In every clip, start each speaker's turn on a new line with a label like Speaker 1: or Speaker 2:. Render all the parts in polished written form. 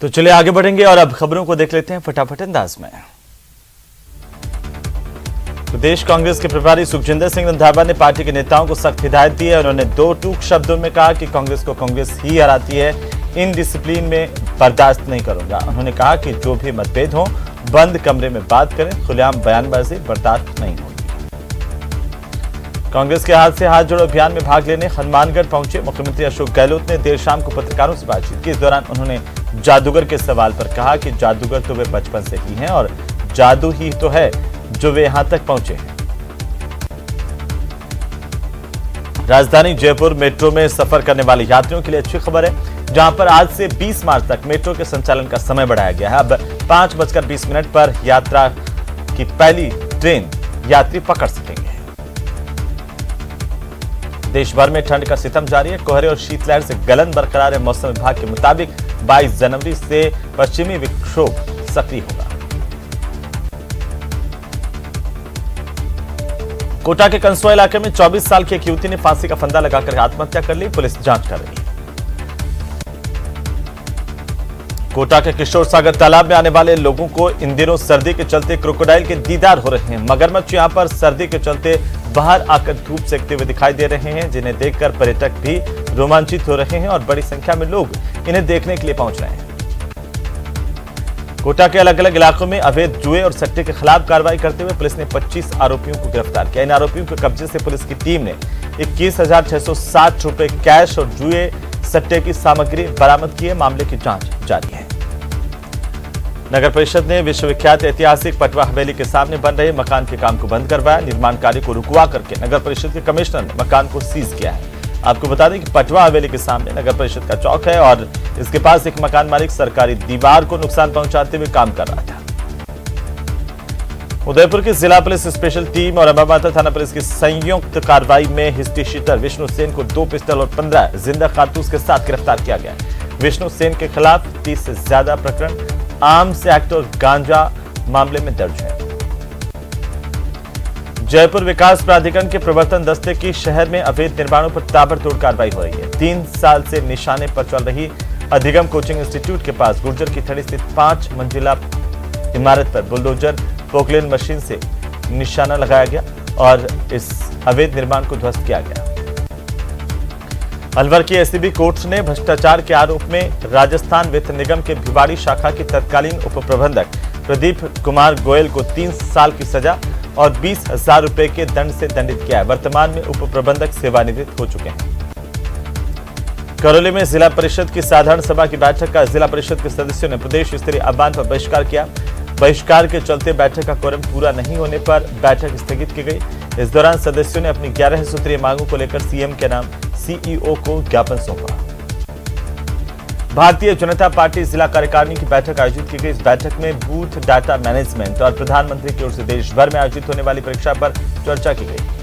Speaker 1: तो चलिए आगे बढ़ेंगे और अब खबरों को देख लेते हैं फटाफट अंदाज में। प्रदेश कांग्रेस के प्रभारी सुखजिंदर सिंह रंधावा ने पार्टी के नेताओं को सख्त हिदायत दी है। उन्होंने दो टूक शब्दों में कहा कि कांग्रेस को कांग्रेस ही हराती है, इन डिसिप्लिन में बर्दाश्त नहीं करूंगा। उन्होंने कहा कि जो भी मतभेद हो बंद कमरे में बात करें, खुलेआम बयानबाजी बर्दाश्त नहीं होगी। कांग्रेस के हाथ से हाथ जोड़ो अभियान में भाग लेने हनुमानगढ़ पहुंचे मुख्यमंत्री अशोक गहलोत ने देर शाम को पत्रकारों से बातचीत की। इस दौरान उन्होंने जादूगर के सवाल पर कहा कि जादूगर तो वे बचपन से ही हैं और जादू ही तो है जो वे यहां तक पहुंचे हैं। राजधानी जयपुर मेट्रो में सफर करने वाले यात्रियों के लिए अच्छी खबर है, जहां पर आज से 20 मार्च तक मेट्रो के संचालन का समय बढ़ाया गया है। अब 5:20 पर यात्रा की पहली ट्रेन यात्री पकड़ सकेंगे। देश भर में ठंड का सितम जारी है। कोहरे और शीतलहर से गलन बरकरार है। मौसम विभाग के मुताबिक 22 जनवरी से पश्चिमी विक्षोभ सक्रिय होगा। कोटा के कंसुआ इलाके में 24 साल की एक युवती ने फांसी का फंदा लगाकर आत्महत्या कर ली। पुलिस जांच कर रही है। कोटा के किशोर सागर तालाब में आने वाले लोगों को इन दिनों सर्दी के चलते क्रोकोडाइल के दीदार हो रहे हैं। मगरमच्छ यहां पर सर्दी के चलते बाहर आकर धूप सेकते हुए दिखाई दे रहे हैं, जिन्हें देखकर पर्यटक भी रोमांचित हो रहे हैं और बड़ी संख्या में लोग इन्हें देखने के लिए पहुंच रहे हैं। कोटा के अलग अलग इलाकों में अवैध जुए और सट्टे के खिलाफ कार्रवाई करते हुए पुलिस ने 25 आरोपियों को गिरफ्तार किया। इन आरोपियों के कब्जे से पुलिस की टीम ने 21,660 रुपए कैश और जुए सट्टे की सामग्री बरामद की है। मामले की जांच जारी है। नगर परिषद ने विश्वविख्यात ऐतिहासिक पटवा हवेली के सामने बन रहे मकान के काम को बंद करवाया। निर्माण कार्य को रुकवा करके नगर परिषद के कमिश्नर ने मकान को सीज किया है। आपको बता दें कि पटवा हवेली के सामने नगर परिषद का चौक है और इसके पास एक मकान मालिक सरकारी दीवार को नुकसान पहुंचाते हुए काम कर रहा था। उदयपुर की जिला पुलिस स्पेशल टीम और अम्बामाता थाना पुलिस की संयुक्त कार्रवाई में हिस्ट्री शीटर विष्णु सेन को 2 पिस्टल और 15 जिंदा कारतूस के साथ गिरफ्तार किया गया। विष्णु सेन के खिलाफ 30 से ज्यादा प्रकरण आर्म्स एक्ट और गांजा मामले में दर्ज है। जयपुर विकास प्राधिकरण के प्रवर्तन दस्ते की शहर में अवैध निर्माणों पर ताबड़तोड़ कार्रवाई हो रही है। 3 साल से निशाने पर चल रही अधिगम कोचिंग इंस्टीट्यूट के पास गुर्जर की थड़ी स्थित 5 मंजिला इमारत पर बुलडोजर पोकलेन मशीन से निशाना लगाया गया और इस अवैध निर्माण को ध्वस्त किया गया। अलवर की एसीबी कोर्ट ने भ्रष्टाचार के आरोप में राजस्थान वित्त निगम के भिवाड़ी शाखा के तत्कालीन उप प्रबंधक प्रदीप कुमार गोयल को 3 साल की सजा और 20,000 रुपए के दंड से दंडित किया है। वर्तमान में उप प्रबंधक सेवानिवृत्त हो चुके हैं। करौली में जिला परिषद की साधारण सभा की बैठक का जिला परिषद के सदस्यों ने प्रदेश स्तरीय आह्वान पर बहिष्कार किया। बहिष्कार के चलते बैठक का कोरम पूरा नहीं होने पर बैठक स्थगित की गई। इस दौरान सदस्यों ने अपनी 11 सूत्रीय मांगों को लेकर सीएम के नाम सीईओ को ज्ञापन सौंपा। भारतीय जनता पार्टी जिला कार्यकारिणी की बैठक आयोजित की गई। इस बैठक में बूथ डाटा मैनेजमेंट और प्रधानमंत्री की ओर से देश भर में आयोजित होने वाली परीक्षा पर चर्चा की गई।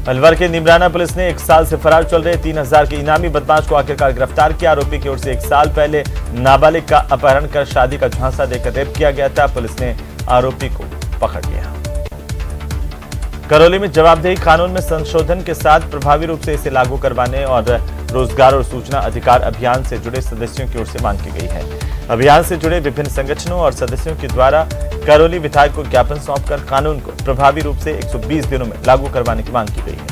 Speaker 1: अलवर के निमराना पुलिस ने 1 साल से फरार चल रहे 3,000 के इनामी बदमाश को आखिरकार गिरफ्तार किया। आरोपी की ओर से 1 साल पहले नाबालिग का अपहरण कर शादी का झांसा देकर रेप किया गया था। पुलिस ने आरोपी को पकड़ लिया। करौली में जवाबदेही कानून में संशोधन के साथ प्रभावी रूप से इसे लागू करवाने और रोजगार और सूचना अधिकार अभियान से जुड़े सदस्यों की ओर से मांग की गई है। अभियान से जुड़े विभिन्न संगठनों और सदस्यों के द्वारा करौली विधायक को ज्ञापन सौंपकर कानून को प्रभावी रूप से 120 दिनों में लागू करवाने की मांग की गई है।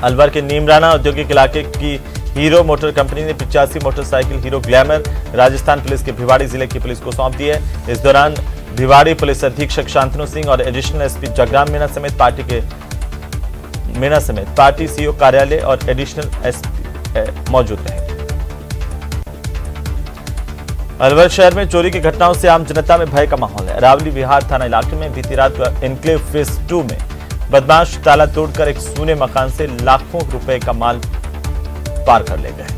Speaker 1: अलवर के नीमराना औद्योगिक इलाके की हीरो मोटर कंपनी ने 85 motorcycle hero glamour Rajasthan police के भिवाड़ी जिले की पुलिस को सौंप दी है। इस दौरान भिवाड़ी पुलिस अधीक्षक शांतनु सिंह और एडिशनल एसपी जगराम मीणा समेत पार्टी सीईओ कार्यालय और एडिशनल एसपी मौजूद रहे। अलवर शहर में चोरी की घटनाओं से आम जनता में भय का माहौल है। रावली विहार थाना इलाके में बीती रात एनक्लेव फेज 2 में बदमाश ताला तोड़कर एक सूने मकान से लाखों रुपए का माल पार कर ले गए।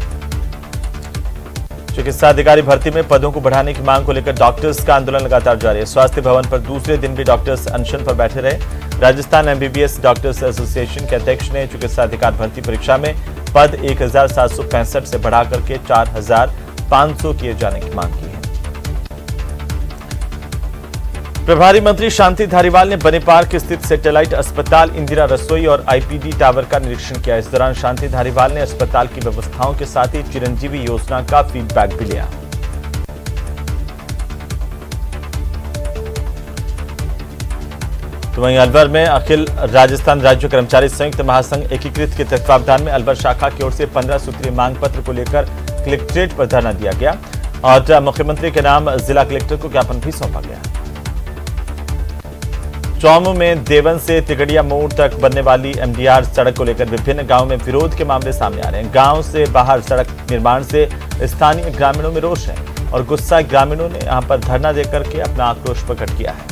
Speaker 1: चिकित्सा अधिकारी भर्ती में पदों को बढ़ाने की मांग को लेकर डॉक्टर्स का आंदोलन लगातार जारी है। स्वास्थ्य भवन पर दूसरे दिन भी डॉक्टर्स अनशन पर बैठे रहे। राजस्थान एमबीबीएस डॉक्टर्स एसोसिएशन के अध्यक्ष ने चिकित्सा अधिकारी भर्ती परीक्षा में पद 1,765 से बढ़ाकर के 4,500 किए जाने की मांग की है। प्रभारी मंत्री शांति धारीवाल ने बने पार्क स्थित सैटेलाइट अस्पताल, इंदिरा रसोई और आईपीडी टावर का निरीक्षण किया। इस दौरान शांति धारीवाल ने अस्पताल की व्यवस्थाओं के साथ ही चिरंजीवी योजना का फीडबैक भी लिया। तो वहीं अलवर में अखिल राजस्थान राज्य कर्मचारी संयुक्त महासंघ एकीकृत के तत्वावधान में अलवर शाखा की ओर से 15 सूत्रीय मांग पत्र को लेकर कलेक्ट्रेट पर धरना दिया गया और मुख्यमंत्री के नाम जिला कलेक्टर को ज्ञापन भी सौंपा गया। चौमू में देवन से तिगड़िया मोड़ तक बनने वाली एमडीआर सड़क को लेकर विभिन्न गांवों में विरोध के मामले सामने आ रहे हैं। गांव से बाहर सड़क निर्माण से स्थानीय ग्रामीणों में रोष है और गुस्सा ग्रामीणों ने यहां पर धरना देकर के अपना आक्रोश प्रकट किया है।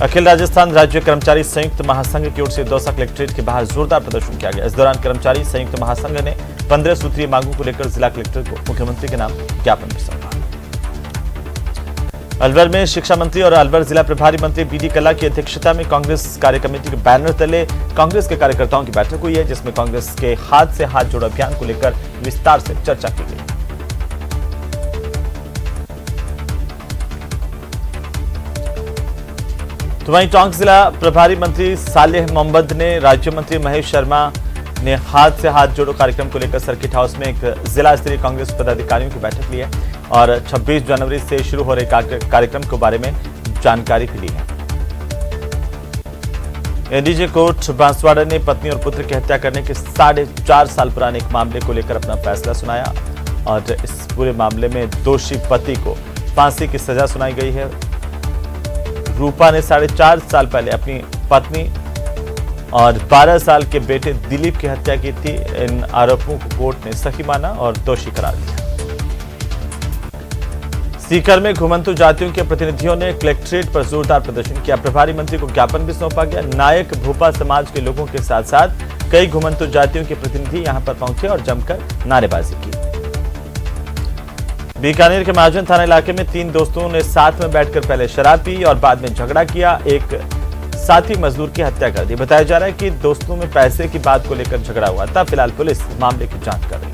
Speaker 1: अखिल राजस्थान राज्य कर्मचारी संयुक्त महासंघ की ओर से दौसा कलेक्ट्रेट के बाहर जोरदार प्रदर्शन किया गया। इस दौरान कर्मचारी संयुक्त महासंघ ने 15 सूत्रीय मांगों को लेकर जिला कलेक्टर को मुख्यमंत्री के नाम ज्ञापन भी सौंपा। अलवर में शिक्षा मंत्री और अलवर जिला प्रभारी मंत्री बीडी कल्ला की अध्यक्षता में कांग्रेस कार्य कमेटी के बैनर तले कांग्रेस के कार्यकर्ताओं की बैठक हुई है, जिसमें कांग्रेस के हाथ से हाथ जोड़ो अभियान को लेकर विस्तार से चर्चा की गई। तो वहीं टोंक जिला प्रभारी मंत्री सालेह मोहम्मद ने राज्य मंत्री महेश शर्मा ने हाथ से हाथ जोड़ो कार्यक्रम को लेकर सर्किट हाउस में एक जिला स्तरीय कांग्रेस पदाधिकारियों की बैठक ली है और 26 जनवरी से शुरू हो रहे कार्यक्रम के बारे में जानकारी भी दी है। एडीजे कोर्ट बांसवाड़ा ने पत्नी और पुत्र की हत्या करने के 4.5 साल पुराने एक मामले को लेकर अपना फैसला सुनाया और इस पूरे मामले में दोषी पति को फांसी की सजा सुनाई गई है। रूपा ने 4.5 साल पहले अपनी पत्नी और 12 साल के बेटे दिलीप की हत्या की थी। इन आरोपों को कोर्ट ने सही माना और दोषी करार दिया। सीकर में घुमंतु जातियों के प्रतिनिधियों ने कलेक्ट्रेट पर जोरदार प्रदर्शन किया। प्रभारी मंत्री को ज्ञापन भी सौंपा गया। नायक भूपा समाज के लोगों के साथ साथ कई घुमंतु जातियों के प्रतिनिधि यहां पर पहुंचे और जमकर नारेबाजी की। बीकानेर के महाजन थाना इलाके में 3 दोस्तों ने साथ में बैठकर पहले शराब पी और बाद में झगड़ा किया। एक साथी मजदूर की हत्या कर दी। बताया जा रहा है कि दोस्तों में पैसे की बात को लेकर झगड़ा हुआ था। फिलहाल पुलिस मामले की जांच कर रही है।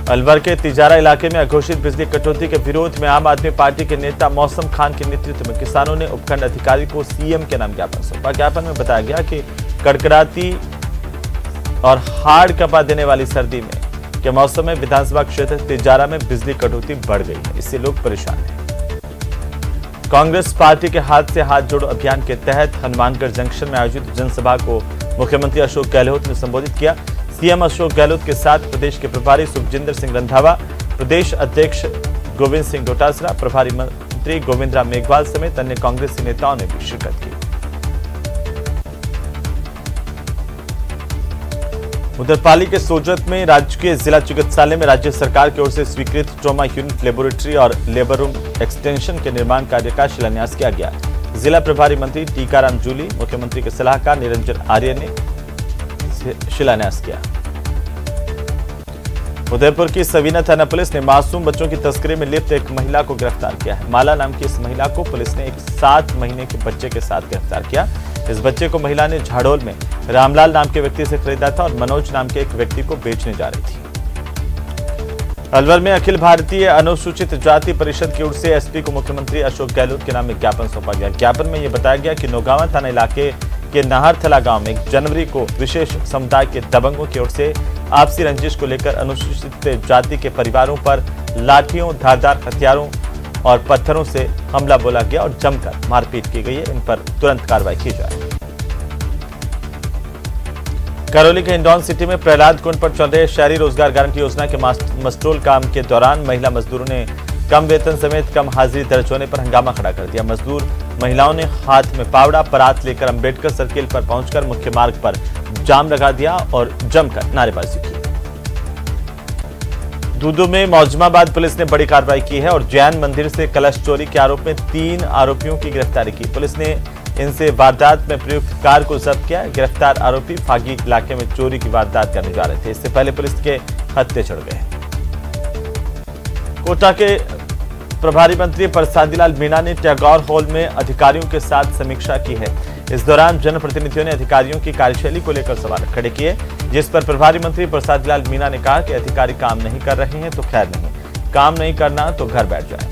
Speaker 1: अलवर के तिजारा इलाके में अघोषित बिजली कटौती के विरोध में आम आदमी पार्टी के नेता मौसम खान के नेतृत्व में किसानों ने उपखंड अधिकारी को सीएम के नाम ज्ञापन सौंपा। ज्ञापन में बताया गया कि कड़कड़ाती और हाड़ कपा देने वाली सर्दी में के मौसम में विधानसभा क्षेत्र तिजारा में बिजली कटौती बढ़ गई है, इससे लोग परेशान हैं। कांग्रेस पार्टी के हाथ से हाथ जोड़ो अभियान के तहत हनुमानगढ़ जंक्शन में आयोजित जनसभा को मुख्यमंत्री अशोक गहलोत ने संबोधित किया। सीएम अशोक गहलोत के साथ प्रदेश के प्रभारी सुखजिंदर सिंह रंधावा, प्रदेश अध्यक्ष गोविंद सिंह डोटासरा, प्रभारी मंत्री गोविंद राम मेघवाल समेत अन्य कांग्रेसी नेताओं ने भी शिरकत की। उधर पाली के सोजत में राजकीय जिला चिकित्सालय में राज्य सरकार की ओर से स्वीकृत ट्रॉमा यूनिट, लेबोरेटरी और लेबर रूम एक्सटेंशन के निर्माण कार्य का शिलान्यास किया गया। जिला प्रभारी मंत्री टीकाराम जूली, मुख्यमंत्री के सलाहकार निरंजन आर्य ने शिलान्यास किया। उदयपुर की सवीना थाना पुलिस ने मासूम बच्चों की तस्करी में लिप्त एक महिला को गिरफ्तार किया है। माला नाम की इस महिला को पुलिस ने एक 7 महीने के बच्चे के साथ गिरफ्तार किया। इस बच्चे को महिला ने झाड़ोल में रामलाल नाम के व्यक्ति से खरीदा था और मनोज नाम के एक व्यक्ति को बेचने जा रही थी। अलवर में अखिल भारतीय अनुसूचित जाति परिषद की ओर से एसपी को मुख्यमंत्री अशोक गहलोत के नाम में ज्ञापन सौंपा गया। ज्ञापन में यह बताया गया कि नौगांवा थाना इलाके के नाहरथला गांव में 1 जनवरी को विशेष समुदाय के दबंगों की ओर से आपसी रंजिश को लेकर अनुसूचित जाति के परिवारों पर लाठियों, धारदार हथियारों और पत्थरों से हमला बोला गया और जमकर मारपीट की गई है। इन पर तुरंत कार्रवाई की जाए। करौली के हिंडौन सिटी में प्रहलाद कुंड पर चल रहे शहरी रोजगार गारंटी योजना के मस्ट्रोल काम के दौरान महिला मजदूरों ने कम वेतन समेत कम हाजिरी दर्ज होने पर हंगामा खड़ा कर दिया। मजदूर महिलाओं ने हाथ में पावड़ा परात लेकर अंबेडकर सर्किल पर पहुंचकर मुख्य मार्ग पर जाम लगा दिया और जमकर नारेबाजी की। दूदू में मौजमाबाद पुलिस ने बड़ी कार्रवाई की है और जैन मंदिर से कलश चोरी के आरोप में 3 आरोपियों की गिरफ्तारी की। पुलिस ने इनसे वारदात में प्रयुक्त कार को जब्त किया। गिरफ्तार आरोपी फागी इलाके में चोरी की वारदात करने जा रहे थे। इससे पहले पुलिस के हत्थे चढ़ गए। कोटा के प्रभारी मंत्री प्रसादीलाल मीणा ने टैगोर हॉल में अधिकारियों के साथ समीक्षा की है। इस दौरान जनप्रतिनिधियों ने अधिकारियों की कार्यशैली को लेकर सवाल खड़े किए, जिस पर प्रभारी मंत्री प्रसादीलाल मीणा ने कहा कि अधिकारी काम नहीं कर रहे हैं तो खैर नहीं, काम नहीं करना तो घर बैठ जाए।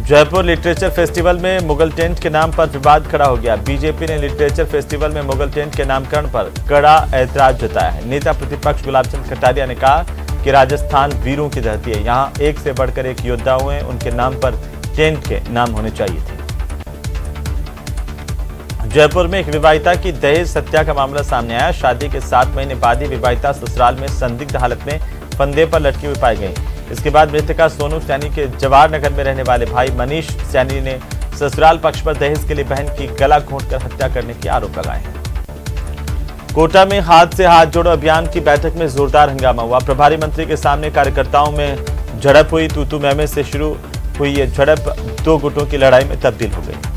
Speaker 1: जयपुर लिटरेचर फेस्टिवल में मुगल टेंट के नाम पर विवाद खड़ा हो गया। बीजेपी ने लिटरेचर फेस्टिवल में मुगल टेंट के नामकरण पर कड़ा ऐतराज जताया है। नेता प्रतिपक्ष गुलाब चंद कटारिया ने कहा कि राजस्थान वीरों की धरती है, यहाँ एक से बढ़कर एक योद्धा हुए, उनके नाम पर टेंट के नाम होने चाहिए थे। जयपुर में एक विवाहिता की दहेज हत्या का मामला सामने आया। शादी के 7 महीने बाद ही विवाहिता ससुराल में संदिग्ध हालत में फंदे पर लटकी हुई पाई गई। इसके बाद मृतका सोनू सैनी के जवाहर नगर में रहने वाले भाई मनीष सैनी ने ससुराल पक्ष पर दहेज के लिए बहन की गला घोंटकर हत्या करने के आरोप लगाए हैं। कोटा में हाथ से हाथ जोड़ो अभियान की बैठक में जोरदार हंगामा हुआ। प्रभारी मंत्री के सामने कार्यकर्ताओं में झड़प हुई। तू मैमे से शुरू हुई ये झड़प 2 गुटों की लड़ाई में तब्दील हो गई।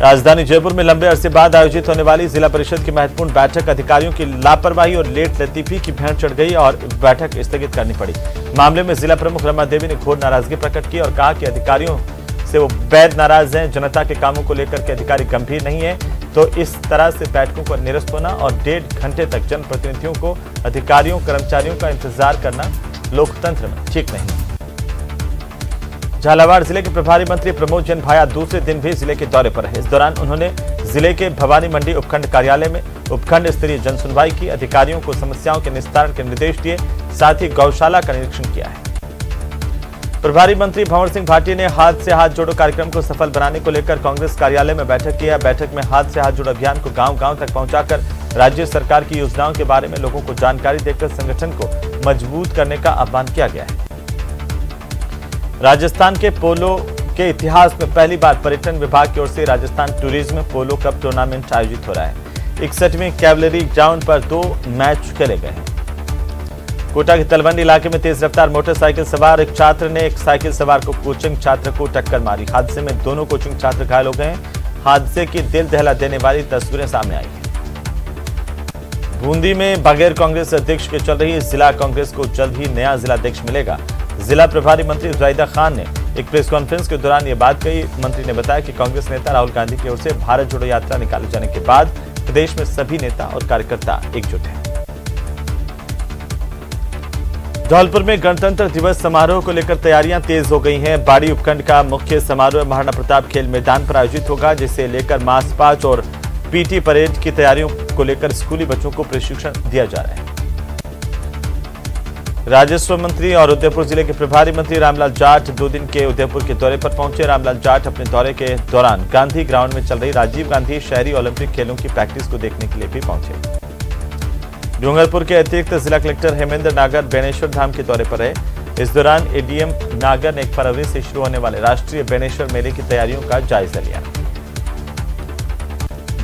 Speaker 1: राजधानी जयपुर में लंबे अरसे बाद आयोजित होने वाली जिला परिषद की महत्वपूर्ण बैठक अधिकारियों की लापरवाही और लेट लतीफी की भेंट चढ़ गई और बैठक स्थगित करनी पड़ी। मामले में जिला प्रमुख रमा देवी ने घोर नाराजगी प्रकट की और कहा कि अधिकारियों से वो बेहद नाराज हैं। जनता के कामों को लेकर के अधिकारी गंभीर नहीं है, तो इस तरह से बैठकों पर निरस्त होना और 1.5 घंटे तक जनप्रतिनिधियों को अधिकारियों कर्मचारियों का इंतजार करना लोकतंत्र में ठीक नहीं। झालावाड़ जिले के प्रभारी मंत्री प्रमोद जैन भाया दूसरे दिन भी जिले के दौरे पर रहे। इस दौरान उन्होंने जिले के भवानी मंडी उपखंड कार्यालय में उपखंड स्तरीय जनसुनवाई की, अधिकारियों को समस्याओं के निस्तारण के निर्देश दिए, साथ ही गौशाला का निरीक्षण किया है। प्रभारी मंत्री भंवर सिंह भाटी ने हाथ से हाथ जोड़ो कार्यक्रम को सफल बनाने को लेकर कांग्रेस कार्यालय में बैठक की है। बैठक में हाथ से हाथ जोड़ो अभियान को गांव-गांव तक पहुंचाकर राज्य सरकार की योजनाओं के बारे में लोगों को जानकारी देकर संगठन को मजबूत करने का आह्वान किया गया है। राजस्थान के पोलो के इतिहास में पहली बार पर्यटन विभाग की ओर से राजस्थान टूरिज्म पोलो कप टूर्नामेंट आयोजित हो रहा है। 61वीं कैवलरी ग्राउंड पर 2 मैच खेले गए हैं। कोटा के तलवंडी इलाके में तेज रफ्तार मोटरसाइकिल सवार एक छात्र ने एक साइकिल सवार को कोचिंग छात्र को टक्कर मारी। हादसे में दोनों कोचिंग छात्र घायल हो गए हैं। हादसे की दिल दहला देने वाली तस्वीरें सामने आई हैं। बूंदी में बगैर कांग्रेस अध्यक्ष के चल रही जिला कांग्रेस को जल्द ही नया जिलाध्यक्ष मिलेगा। जिला प्रभारी मंत्री जुबैदा खान ने एक प्रेस कॉन्फ्रेंस के दौरान ये बात कही। मंत्री ने बताया कि कांग्रेस नेता राहुल गांधी की ओर से भारत जोड़ो यात्रा निकाले जाने के बाद प्रदेश में सभी नेता और कार्यकर्ता एकजुट हैं। धौलपुर में गणतंत्र दिवस समारोह को लेकर तैयारियां तेज हो गई हैं। बाड़ी उपखंड का मुख्य समारोह महाराणा प्रताप खेल मैदान पर आयोजित होगा, जिसे लेकर मार्च पास्ट और पीटी परेड की तैयारियों को लेकर स्कूली बच्चों को प्रशिक्षण दिया जा रहा है। राजस्व मंत्री और उदयपुर जिले के प्रभारी मंत्री रामलाल जाट 2 दिन के उदयपुर के दौरे पर पहुंचे। रामलाल जाट अपने दौरे के दौरान गांधी ग्राउंड में चल रही राजीव गांधी शहरी ओलंपिक खेलों की प्रैक्टिस को देखने के लिए भी पहुंचे। डूंगरपुर के अतिरिक्त जिला कलेक्टर हेमेंद्र नागर बेनेश्वर धाम के दौरे पर रहे। इस दौरान एडीएम नागर ने 1 फरवरी से शुरू होने वाले राष्ट्रीय बेनेश्वर मेले की तैयारियों का जायजा लिया।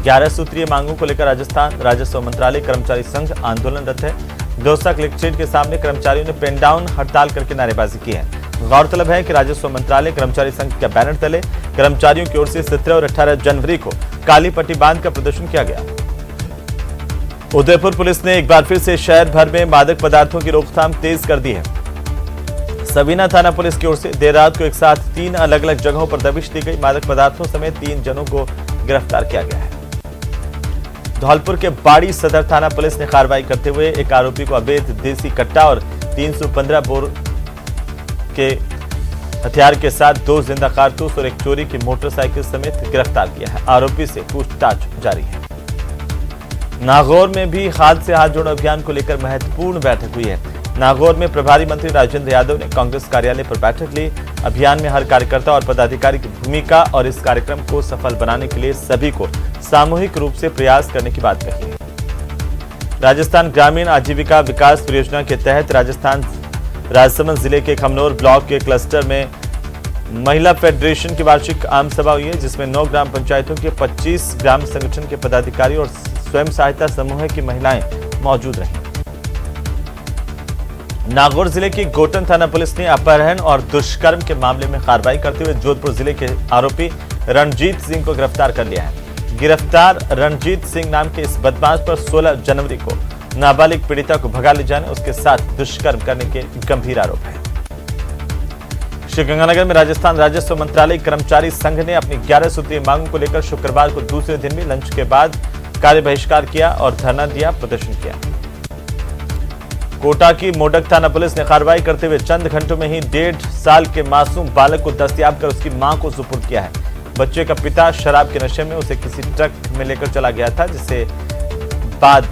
Speaker 1: 11 सूत्रीय मांगों को लेकर राजस्थान राजस्व मंत्रालय कर्मचारी संघ आंदोलनरत है। दौसा कलेक्ट्रेट के सामने कर्मचारियों ने पेन डाउन हड़ताल करके नारेबाजी की है। गौरतलब है कि राजस्व मंत्रालय कर्मचारी संघ के बैनर तले कर्मचारियों की ओर से 17 और 18 जनवरी को काली पट्टी बांधकर प्रदर्शन किया गया। उदयपुर पुलिस ने एक बार फिर से शहर भर में मादक पदार्थों की रोकथाम तेज कर दी है। सबीना थाना पुलिस की ओर से देर रात को एक साथ 3 अलग अलग जगहों पर दबिश दी गई। मादक पदार्थों समेत 3 जनों को गिरफ्तार किया गया है। धौलपुर के बाड़ी सदर थाना पुलिस ने कार्रवाई करते हुए एक आरोपी को अवैध देसी कट्टा और 315 बोर के हथियार के साथ 2 जिंदा कारतूस और एक चोरी की मोटरसाइकिल समेत गिरफ्तार किया है। आरोपी से पूछताछ जारी है। नागौर में भी हाथ से हाथ जोड़ो अभियान को लेकर महत्वपूर्ण बैठक हुई है। नागौर में प्रभारी मंत्री राजेंद्र यादव ने कांग्रेस कार्यालय पर बैठक ली। अभियान में हर कार्यकर्ता और पदाधिकारी की भूमिका और इस कार्यक्रम को सफल बनाने के लिए सभी को सामूहिक रूप से प्रयास करने की बात कही है। राजस्थान ग्रामीण आजीविका विकास परियोजना के तहत राजसमंद जिले के खमनोर ब्लॉक के क्लस्टर में महिला फेडरेशन की वार्षिक आम सभा हुई है, जिसमें 9 ग्राम पंचायतों के 25 ग्राम संगठन के पदाधिकारी और स्वयं सहायता समूह की महिलाएं मौजूद रहीं। नागौर जिले की गोटन थाना पुलिस ने अपहरण और दुष्कर्म के मामले में कार्रवाई करते हुए जोधपुर जिले के आरोपी रणजीत सिंह को गिरफ्तार कर लिया है। गिरफ्तार रणजीत सिंह नाम के इस बदमाश पर 16 जनवरी को नाबालिग पीड़िता को भगा ले जाने उसके साथ दुष्कर्म करने के गंभीर आरोप है। श्रीगंगानगर में राजस्थान राजस्व मंत्रालय कर्मचारी संघ ने अपनी 11 सूत्रीय मांगों को लेकर शुक्रवार को दूसरे दिन भी लंच के बाद कार्य बहिष्कार किया और धरना दिया, प्रदर्शन किया। कोटा की मोडक थाना पुलिस ने कार्रवाई करते हुए चंद घंटों में ही 1.5 साल के मासूम बालक को दस्तयाब कर उसकी मां को सुपुर्द किया है। बच्चे का पिता शराब के नशे में उसे किसी ट्रक में लेकर चला गया था, जिससे बाद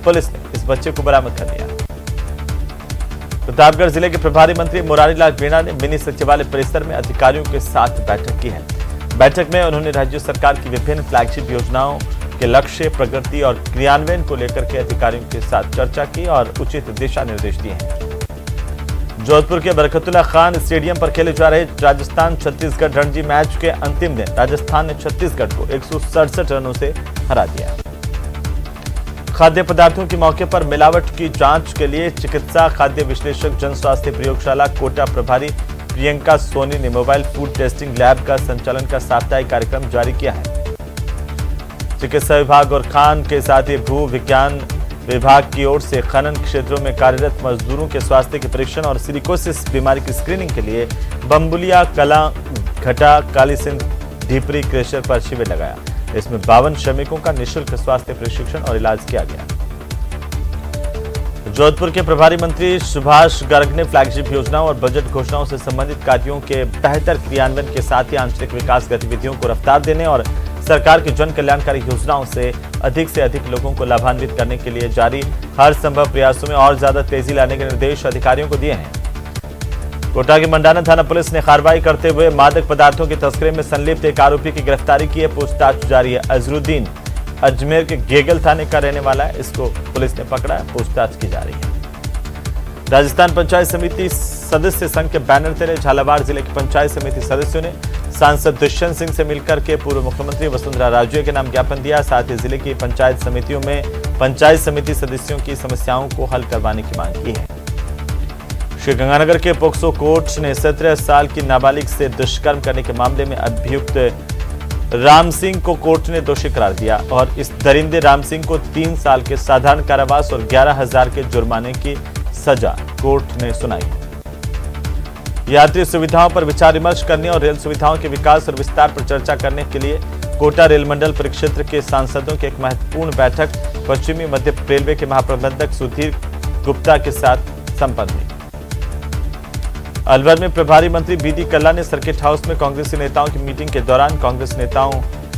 Speaker 1: पुलिस ने इस बच्चे को बरामद कर लिया। प्रतापगढ़ जिले के प्रभारी मंत्री मुरारी लाल मीणा ने मिनी सचिवालय परिसर में अधिकारियों के साथ बैठक की है। बैठक में उन्होंने राज्य सरकार की विभिन्न फ्लैगशिप योजनाओं के लक्ष्य, प्रगति और क्रियान्वयन को लेकर के अधिकारियों के साथ चर्चा की और उचित दिशा निर्देश दिए हैं। जोधपुर के बरकतुल्ला खान स्टेडियम पर खेले जा रहे राजस्थान छत्तीसगढ़ रणजी मैच के अंतिम दिन राजस्थान ने छत्तीसगढ़ को 167 रनों से हरा दिया। खाद्य पदार्थों के मौके पर मिलावट की जांच के लिए चिकित्सा खाद्य विश्लेषक जन स्वास्थ्य प्रयोगशाला कोटा प्रभारी प्रियंका सोनी ने मोबाइल फूड टेस्टिंग लैब का संचालन का साप्ताहिक कार्यक्रम जारी किया है। चिकित्सा विभाग और खान के साथ ही भू विज्ञान विभाग की ओर से खनन क्षेत्रों में कार्यरत मजदूरों के स्वास्थ्य के परीक्षण और सिलिकोसिस बीमारी की स्क्रीनिंग के लिए बम्बुलिया, कला, घटा, काली सिंध, ढीपरी क्रेशर पर शिविर लगाया। इसमें 52 श्रमिकों का निःशुल्क स्वास्थ्य प्रशिक्षण और इलाज किया गया। जोधपुर के प्रभारी मंत्री सुभाष गर्ग ने फ्लैगशिप योजनाओं और बजट घोषणाओं से संबंधित कार्यों के बेहतर क्रियान्वयन के साथ ही आंतरिक विकास गतिविधियों को रफ्तार देने और सरकार की जन कल्याणकारी योजनाओं से अधिक लोगों को लाभान्वित करने के लिए जारी हर संभव प्रयासों में और ज्यादा तेजी लाने के निर्देश अधिकारियों को दिए हैं। कोटा की मंडाना थाना पुलिस ने कार्रवाई करते हुए मादक पदार्थों की तस्करी में संलिप्त एक आरोपी की गिरफ्तारी की है। पूछताछ जारी है। अजरुद्दीन अजमेर के गेगल थाने का रहने वाला है। इसको पुलिस ने पकड़ा है, पूछताछ की जा रही है। राजस्थान पंचायत समिति सदस्य संघ के बैनर तले झालावाड़ जिले की पंचायत समिति सदस्यों ने सांसद दुष्यंत सिंह से मिलकर के पूर्व मुख्यमंत्री वसुंधरा राजे के नाम ज्ञापन दिया। साथ ही जिले की पंचायत समितियों में पंचायत समिति सदस्यों की समस्याओं को हल करवाने की मांग की है। श्रीगंगानगर के पोक्सो कोर्ट ने 17 साल की नाबालिग से दुष्कर्म करने के मामले में अभियुक्त राम सिंह को कोर्ट ने दोषी करार दिया और इस दरिंदे राम सिंह को 3 साल के साधारण कारावास और 11,000 के जुर्माने की सजा कोर्ट ने सुनाई। यात्री सुविधाओं पर विचार विमर्श करने और रेल सुविधाओं के विकास और विस्तार पर चर्चा करने के लिए कोटा रेल मंडल परिक्षेत्र के सांसदों की एक महत्वपूर्ण बैठक पश्चिमी मध्य रेलवे के महाप्रबंधक सुधीर गुप्ता के साथ संपन्न हुई। अलवर में प्रभारी मंत्री बीडी कल्ला ने सर्किट हाउस में कांग्रेसी नेताओं की मीटिंग के दौरान कांग्रेस नेताओं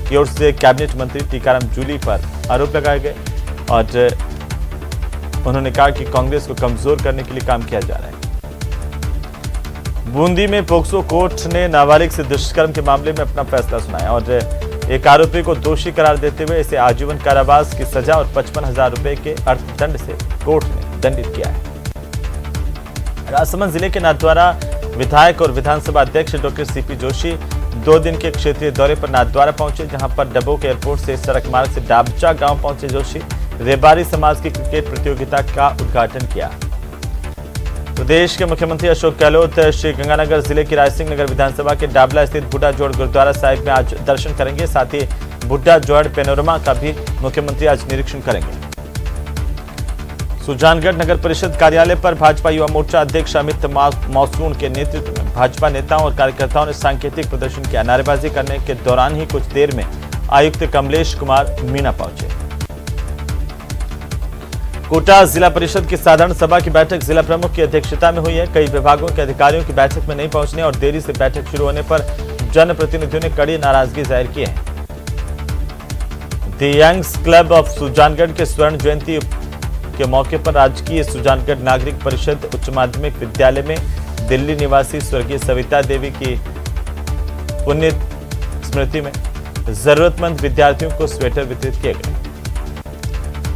Speaker 1: की ओर से कैबिनेट मंत्री टीकाराम जूली पर आरोप लगाए गए और उन्होंने कहा कि कांग्रेस को कमजोर करने के लिए काम किया जा रहा है। बूंदी में पोक्सो कोर्ट ने नाबालिग से दुष्कर्म के मामले में अपना फैसला सुनाया और एक आरोपी को दोषी करार देते हुए इसे आजीवन कारावास की सजा और 55,000 रुपए के अर्थदंड से कोर्ट ने दंडित किया है। राजसमंद जिले के नाथद्वारा विधायक और विधानसभा अध्यक्ष डॉक्टर सीपी जोशी 2 दिन के क्षेत्रीय दौरे पर नाथद्वारा पहुंचे, जहां पर डबोक एयरपोर्ट से सड़क मार्ग से डाबचा गांव पहुंचे जोशी रेबारी समाज की क्रिकेट प्रतियोगिता का उद्घाटन किया। प्रदेश के मुख्यमंत्री अशोक गहलोत श्रीगंगानगर जिले की रायसिंह नगर विधानसभा के डाबला स्थित बुड्ढा जोड़ गुरुद्वारा साहिब में आज दर्शन करेंगे। साथ ही बुड्ढा जोड़ पेनोरमा का भी मुख्यमंत्री आज निरीक्षण करेंगे। सुजानगढ़ नगर परिषद कार्यालय पर भाजपा युवा मोर्चा अध्यक्ष अमित मौसून के नेतृत्व में भाजपा नेताओं और कार्यकर्ताओं ने सांकेतिक प्रदर्शन किया। नारेबाजी करने के दौरान ही कुछ देर में आयुक्त कमलेश कुमार मीणा पहुंचे। कोटा जिला परिषद की साधारण सभा की बैठक जिला प्रमुख की अध्यक्षता में हुई है। कई विभागों के अधिकारियों की बैठक में नहीं पहुंचने और देरी से बैठक शुरू होने पर जनप्रतिनिधियों ने कड़ी नाराजगी जाहिर की है। The youngs club of Sujangarh के स्वर्ण जयंती के मौके पर राजकीय सुजानगढ़ नागरिक परिषद उच्च माध्यमिक विद्यालय में दिल्ली निवासी स्वर्गीय सविता देवी की पुण्य स्मृति में जरूरतमंद विद्यार्थियों को स्वेटर वितरित किए गए।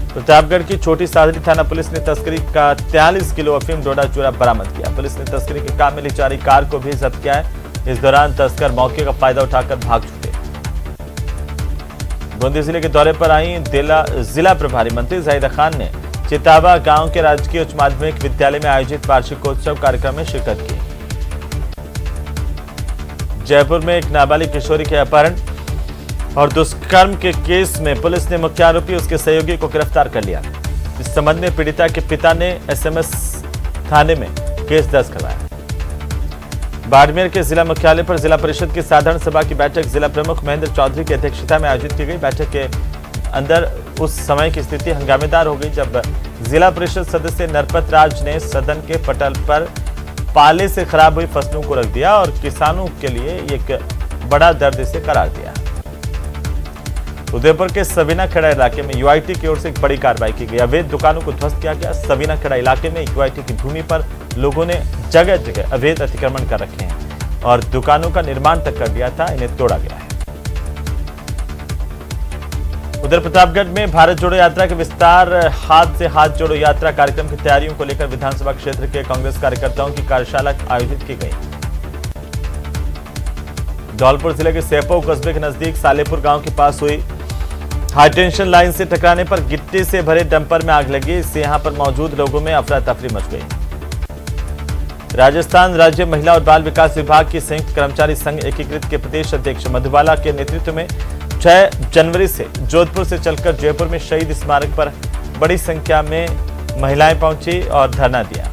Speaker 1: प्रतापगढ़ की छोटी सादड़ी थाना पुलिस ने तस्करी का 43 किलो अफीम डोडा चूरा बरामद किया। पुलिस ने तस्करी के काम में ली जा रही कार को भी जब्त किया है। इस दौरान तस्कर मौके का फायदा उठाकर भाग छूटे। बूंदी जिले के दौरे पर आई जिला प्रभारी मंत्री जाहिदा खान ने चितावा गांव के राजकीय उच्च माध्यमिक विद्यालय में आयोजित वार्षिकोत्सव कार्यक्रम में शिरकत की। जयपुर में एक नाबालिग किशोरी के अपहरण और दुष्कर्म के केस में पुलिस ने मुख्य आरोपी उसके सहयोगी को गिरफ्तार कर लिया। इस संबंध में पीड़िता के पिता ने एसएमएस थाने में केस दर्ज करवाया। बाड़मेर के जिला मुख्यालय पर जिला परिषद की साधारण सभा की बैठक जिला प्रमुख महेंद्र चौधरी की अध्यक्षता में आयोजित की गई। बैठक के अंदर उस समय की स्थिति हंगामेदार हो गई जब जिला परिषद सदस्य नरपत राज ने सदन के पटल पर पाले से खराब हुई फसलों को रख दिया और किसानों के लिए एक बड़ा दर्द इसे करार दिया। उदयपुर के सवीना खेड़ा इलाके में यूआईटी की ओर से एक बड़ी कार्रवाई की गई। अवैध दुकानों को ध्वस्त किया गया। सवीना खेड़ा इलाके में यूआईटी की भूमि पर लोगों ने जगह जगह अवैध अतिक्रमण कर रखे हैं और दुकानों का निर्माण तक कर दिया था, इन्हें तोड़ा गया है। उधर प्रतापगढ़ में भारत जोड़ो यात्रा के विस्तार हाथ से हाथ जोड़ो यात्रा कार्यक्रम की तैयारियों को लेकर विधानसभा क्षेत्र के कांग्रेस कार्यकर्ताओं की कार्यशाला आयोजित की गई। धौलपुर जिले के सेपो कस्बे के नजदीक सालेपुर गांव के पास हुई हाईटेंशन लाइन से टकराने पर गिट्टी से भरे डंपर में आग लगी। इससे यहां पर मौजूद लोगों में अफरा तफरी मच गई। राजस्थान राज्य महिला और बाल विकास विभाग की संयुक्त कर्मचारी संघ एकीकृत के प्रदेश अध्यक्ष मधुबाला के नेतृत्व में 6 जनवरी से जोधपुर से चलकर जयपुर में शहीद स्मारक पर बड़ी संख्या में महिलाएं पहुंची और धरना दिया।